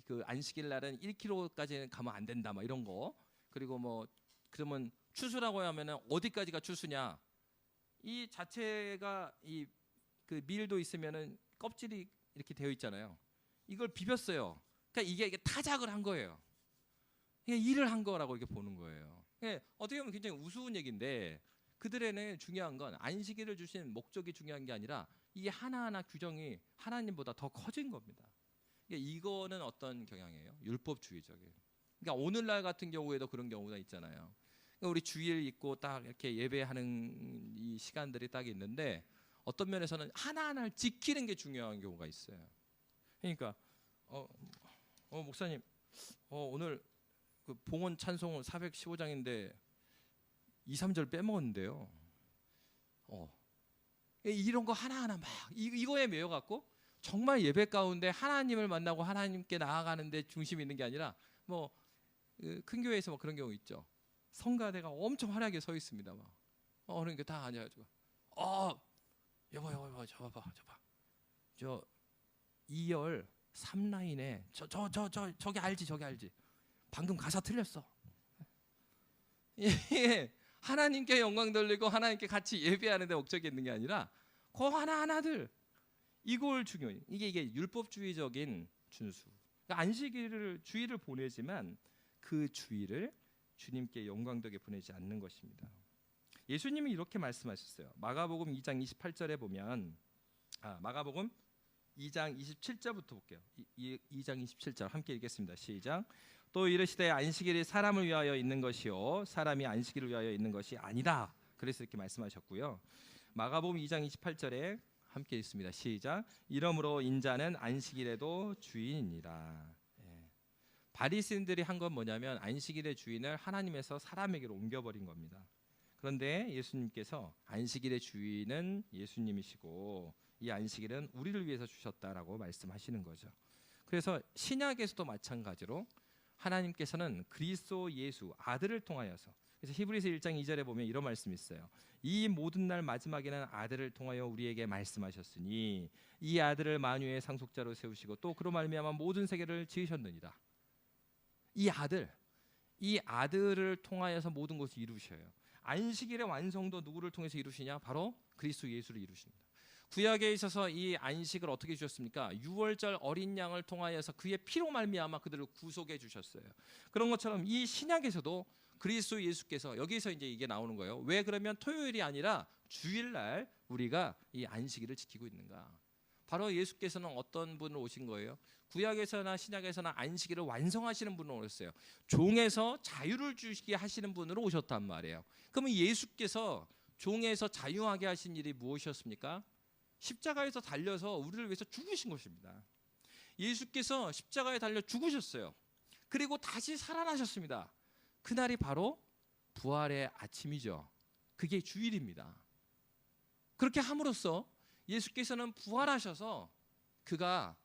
그 안식일 날은 1km까지는 가면 안 된다, 뭐 이런 거. 그리고 뭐 그러면 추수라고 하면은 어디까지가 추수냐? 이 자체가 이 그 밀도 있으면은 껍질이 이렇게 되어 있잖아요. 이걸 비볐어요. 그러니까 이게 타작을 한 거예요. 일을 한 거라고 이렇게 보는 거예요. 어떻게 보면 굉장히 우스운 얘기인데 그들에는 중요한 건 안식일을 주신 목적이 중요한 게 아니라 이 하나하나 규정이 하나님보다 더 커진 겁니다. 이거는 어떤 경향이에요? 율법주의적인. 그러니까 오늘날 같은 경우에도 그런 경우가 있잖아요. 그러니까 우리 주일 있고 딱 이렇게 예배하는 이 시간들이 딱 있는데 어떤 면에서는 하나하나를 지키는 게 중요한 경우가 있어요. 그러니까 목사님 오늘 그 봉헌 찬송은 415장인데 2, 3절 빼먹었는데요. 이런 거 하나하나 막 이거에 매여갖고 정말 예배 가운데 하나님을 만나고 하나님께 나아가는 데 중심이 있는 게 아니라 뭐 큰 교회에서 뭐 그런 경우 있죠. 성가대가 엄청 화려하게 서 있습니다. 막 그러니까 다 앉아가지고 여보 저 봐봐 저 2열 3라인에 저기 알지 방금 가사 틀렸어. 하나님께 영광 돌리고 하나님께 같이 예배하는 데 목적이 있는 게 아니라 그 하나하나들 이걸 중요해. 이게 율법주의적인 준수. 그러니까 안식일을 주일을 보내지만 그 주일을 주님께 영광되게 보내지 않는 것입니다. 예수님이 이렇게 말씀하셨어요. 마가복음 2장 28절에 보면 마가복음 2장 27절부터 볼게요. 2장 27절 함께 읽겠습니다. 시작. 또 이르시되 안식일이 사람을 위하여 있는 것이요 사람이 안식일을 위하여 있는 것이 아니다. 그래서 이렇게 말씀하셨고요. 마가복음 2장 28절에 함께 읽습니다. 시작. 이러므로 인자는 안식일에도 주인이니라. 바리새인들이 한 건 뭐냐면 안식일의 주인을 하나님에서 사람에게로 옮겨버린 겁니다. 그런데 예수님께서 안식일의 주인은 예수님이시고 이 안식일은 우리를 위해서 주셨다라고 말씀하시는 거죠. 그래서 신약에서도 마찬가지로 하나님께서는 그리스도 예수 아들을 통하여서, 그래서 히브리서 1장 2절에 보면 이런 말씀이 있어요. 이 모든 날 마지막에는 아들을 통하여 우리에게 말씀하셨으니 이 아들을 만유의 상속자로 세우시고 또 그로 말미암아 모든 세계를 지으셨느니라. 이 아들을 통하여서 모든 것을 이루셔요. 안식일의 완성도 누구를 통해서 이루시냐? 바로 그리스도 예수를 이루십니다. 구약에 있어서 이 안식을 어떻게 주셨습니까? 유월절 어린 양을 통하여서 그의 피로 말미암아 그들을 구속해 주셨어요. 그런 것처럼 이 신약에서도 그리스도 예수께서, 여기서 이제 이게 나오는 거예요. 왜 그러면 토요일이 아니라 주일날 우리가 이 안식일을 지키고 있는가? 바로 예수께서는 어떤 분으로 오신 거예요? 구약에서나 신약에서나 안식일을 완성하시는 분으로 오셨어요. 종에서 자유를 주시게 하시는 분으로 오셨단 말이에요. 그러면 예수께서 종에서 자유하게 하신 일이 무엇이었습니까? 십자가에서 달려서 우리를 위해서 죽으신 것입니다. 예수께서 십자가에 달려 죽으셨어요. 그리고 다시 살아나셨습니다. 그날이 바로 부활의 아침이죠. 그게 주일입니다. 그렇게 함으로써 예수께서는 부활하셔서 그가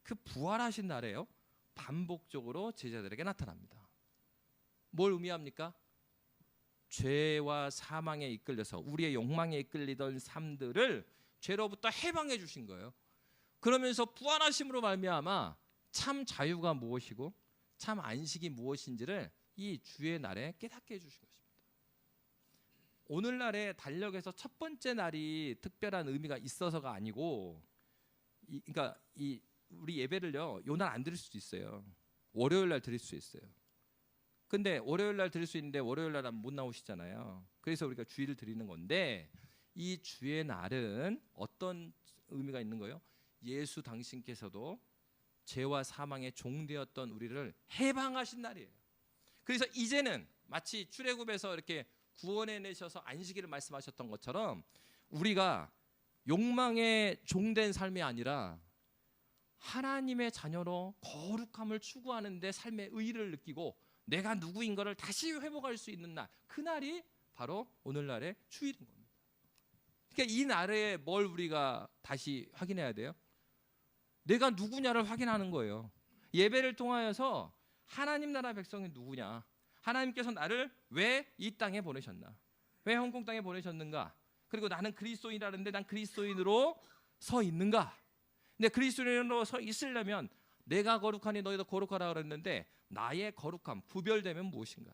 그 부활하신 날에요 반복적으로 제자들에게 나타납니다. 뭘 의미합니까? 죄와 사망에 이끌려서 우리의 욕망에 이끌리던 삶들을 죄로부터 해방해 주신 거예요. 그러면서 부활하심으로 말미암아 참 자유가 무엇이고 참 안식이 무엇인지를 이 주의 날에 깨닫게 해주신 것입니다. 오늘날의 달력에서 첫 번째 날이 특별한 의미가 있어서가 아니고, 그러니까 우리 예배를요 요날 안 드릴 수도 있어요. 월요일 날 드릴 수 있어요. 근데 월요일 날 드릴 수 있는데 월요일 날 못 나오시잖아요. 그래서 우리가 주일을 드리는 건데, 이 주의 날은 어떤 의미가 있는 거예요? 예수 당신께서도 죄와 사망의 종되었던 우리를 해방하신 날이에요. 그래서 이제는 마치 출애굽에서 이렇게 구원해내셔서 안식일을 말씀하셨던 것처럼 우리가 욕망의 종된 삶이 아니라 하나님의 자녀로 거룩함을 추구하는 데 삶의 의의를 느끼고 내가 누구인 것을 다시 회복할 수 있는 날, 그날이 바로 오늘날의 주일인 겁니다. 그러니까 이 날에 뭘 우리가 다시 확인해야 돼요? 내가 누구냐를 확인하는 거예요. 예배를 통하여서 하나님 나라 백성이 누구냐, 하나님께서 나를 왜 이 땅에 보내셨나, 왜 홍콩 땅에 보내셨는가, 그리고 나는 그리스도인이라는데 난 그리스도인으로 서 있는가. 근데 그리스도인으로 서 있으려면 내가 거룩하니 너희도 거룩하라 그랬는데 나의 거룩함, 구별되면 무엇인가?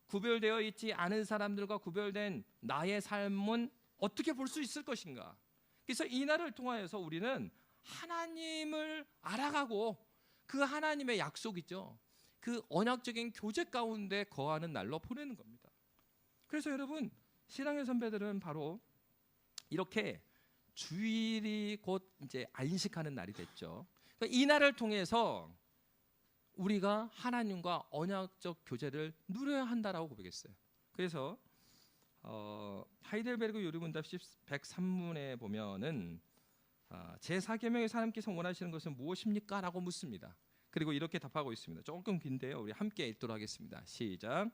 구별되어 있지 않은 사람들과 구별된 나의 삶은 어떻게 볼 수 있을 것인가? 그래서 이 날을 통하여서 우리는 하나님을 알아가고 그 하나님의 약속이죠, 그 언약적인 교제 가운데 거하는 날로 보내는 겁니다. 그래서 여러분, 신앙의 선배들은 바로 이렇게 주일이 곧 이제 안식하는 날이 됐죠. 그러니까 이 날을 통해서 우리가 하나님과 언약적 교제를 누려야 한다라고 고백했어요. 그래서 하이델베르그 요리문답 103문에 보면은 제4계명에서 하나님께서 원하시는 것은 무엇입니까? 라고 묻습니다. 그리고 이렇게 답하고 있습니다. 조금 긴데요, 우리 함께 읽도록 하겠습니다. 시작.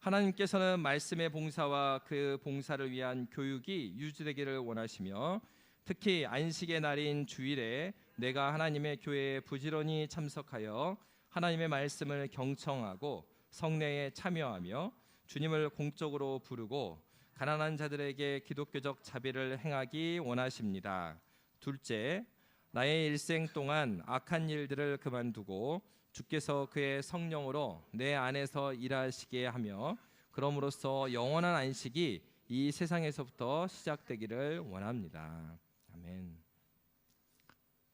하나님께서는 말씀의 봉사와 그 봉사를 위한 교육이 유지되기를 원하시며 특히 안식의 날인 주일에 내가 하나님의 교회에 부지런히 참석하여 하나님의 말씀을 경청하고 성례에 참여하며 주님을 공적으로 부르고 가난한 자들에게 기독교적 자비를 행하기 원하십니다. 둘째, 나의 일생 동안 악한 일들을 그만두고 주께서 그의 성령으로 내 안에서 일하시게 하며 그럼으로써 영원한 안식이 이 세상에서부터 시작되기를 원합니다. 아멘.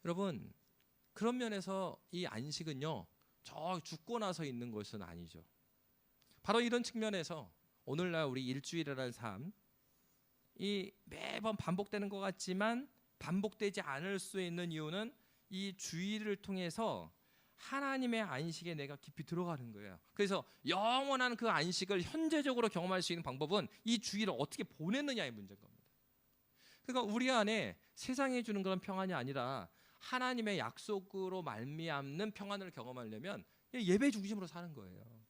여러분, 그런 면에서 이 안식은요, 저 죽고 나서 있는 것은 아니죠. 바로 이런 측면에서 오늘날 우리 일주일이라는 삶, 이 매번 반복되는 것 같지만 반복되지 않을 수 있는 이유는 이 주일을 통해서 하나님의 안식에 내가 깊이 들어가는 거예요. 그래서 영원한 그 안식을 현재적으로 경험할 수 있는 방법은 이 주일을 어떻게 보내느냐의 문제인 겁니다. 그러니까 우리 안에 세상이 주는 그런 평안이 아니라 하나님의 약속으로 말미암는 평안을 경험하려면 예배 중심으로 사는 거예요.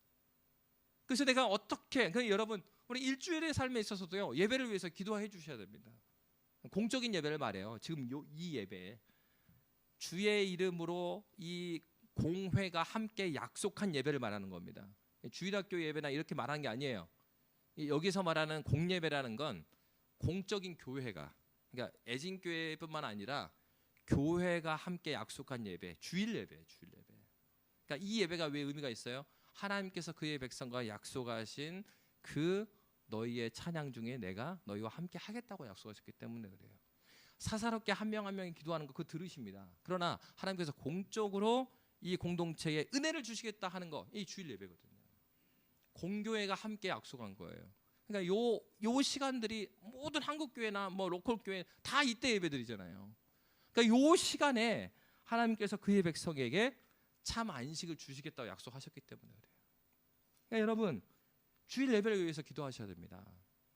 그래서 내가 어떻게, 그러니까 여러분, 우리 일주일의 삶에 있어서도요, 예배를 위해서 기도해 주셔야 됩니다. 공적인 예배를 말해요. 지금 이 예배, 주의 이름으로 이 공회가 함께 약속한 예배를 말하는 겁니다. 주일학교 예배나 이렇게 말하는 게 아니에요. 여기서 말하는 공예배라는 건 공적인 교회가, 그러니까 애진교회뿐만 아니라 교회가 함께 약속한 예배, 주일 예배, 주일 예배. 그러니까 이 예배가 왜 의미가 있어요? 하나님께서 그의 백성과 약속하신 그 너희의 찬양 중에 내가 너희와 함께 하겠다고 약속하셨기 때문에 그래요. 사사롭게 한 명 한 명이 기도하는 거 그거 들으십니다. 그러나 하나님께서 공적으로 이 공동체에 은혜를 주시겠다 하는 거, 이 주일 예배거든요. 공교회가 함께 약속한 거예요. 그러니까 요 시간들이 모든 한국 교회나 뭐 로컬 교회 다 이때 예배드리잖아요. 그러니까 요 시간에 하나님께서 그의 백성에게 참 안식을 주시겠다고 약속하셨기 때문에 그래요. 그러니까 여러분, 주일 예배를 위해서 기도하셔야 됩니다.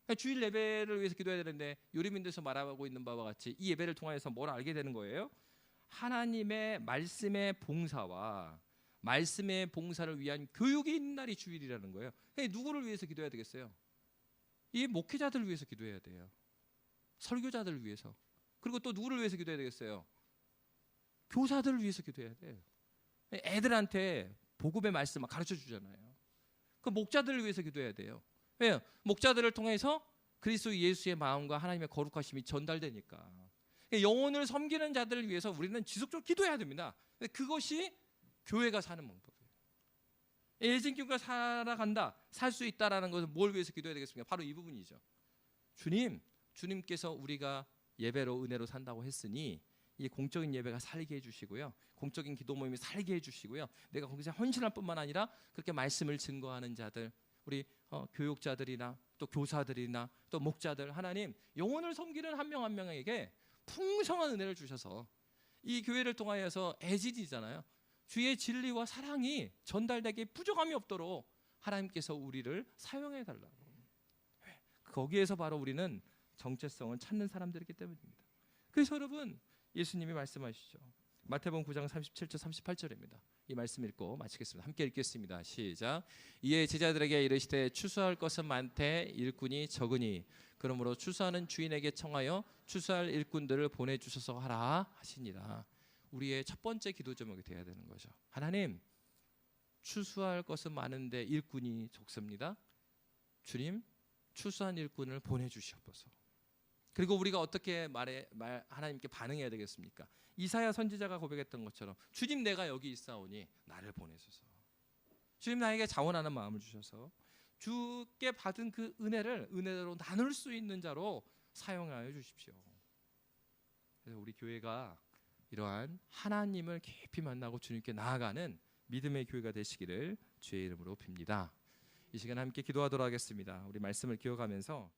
그러니까 주일 예배를 위해서 기도해야 되는데 요리민들에서 말하고 있는 바와 같이 이 예배를 통해서 뭘 알게 되는 거예요? 하나님의 말씀의 봉사와 말씀의 봉사를 위한 교육이 있는 날이 주일이라는 거예요. 그러니까 누구를 위해서 기도해야 되겠어요? 이 목회자들을 위해서 기도해야 돼요. 설교자들을 위해서. 그리고 또 누구를 위해서 기도해야 되겠어요? 교사들을 위해서 기도해야 돼요. 애들한테 복음의 말씀 가르쳐 주잖아요. 그 목자들을 위해서 기도해야 돼요. 왜요? 목자들을 통해서 그리스도 예수의 마음과 하나님의 거룩하심이 전달되니까. 영혼을 섬기는 자들을 위해서 우리는 지속적으로 기도해야 됩니다. 그것이 교회가 사는 방법이에요. 예진교회가 살아간다, 살 수 있다라는 것은 뭘 위해서 기도해야 되겠습니까? 바로 이 부분이죠. 주님께서 우리가 예배로 은혜로 산다고 했으니 이 공적인 예배가 살게 해주시고요, 공적인 기도 모임이 살게 해주시고요, 내가 거기서 헌신할 뿐만 아니라 그렇게 말씀을 증거하는 자들, 우리 교육자들이나 또 교사들이나 또 목자들, 하나님 영혼을 섬기는 한 명 한 명에게 풍성한 은혜를 주셔서 이 교회를 통하여서 애진이잖아요. 주의 진리와 사랑이 전달되게 부족함이 없도록 하나님께서 우리를 사용해 달라고. 거기에서 바로 우리는 정체성을 찾는 사람들이기 때문입니다. 그래서 여러분, 예수님이 말씀하시죠. 마태복음 9장 37절 38절입니다. 이 말씀 읽고 마치겠습니다. 함께 읽겠습니다. 시작. 이에 제자들에게 이르시되 추수할 것은 많되 일꾼이 적으니 그러므로 추수하는 주인에게 청하여 추수할 일꾼들을 보내주셔서 하라 하시니라. 우리의 첫 번째 기도 제목이 되어야 되는 거죠. 하나님, 추수할 것은 많은데 일꾼이 적습니다. 주님, 추수한 일꾼을 보내주시옵소서. 그리고 우리가 어떻게 하나님께 반응해야 되겠습니까? 이사야 선지자가 고백했던 것처럼 주님, 내가 여기 있사오니 나를 보내소서. 주님, 나에게 자원하는 마음을 주셔서 주께 받은 그 은혜를 은혜로 나눌 수 있는 자로 사용하여 주십시오. 그래서 우리 교회가 이러한 하나님을 깊이 만나고 주님께 나아가는 믿음의 교회가 되시기를 주의 이름으로 빕니다. 이 시간 함께 기도하도록 하겠습니다. 우리 말씀을 기억하면서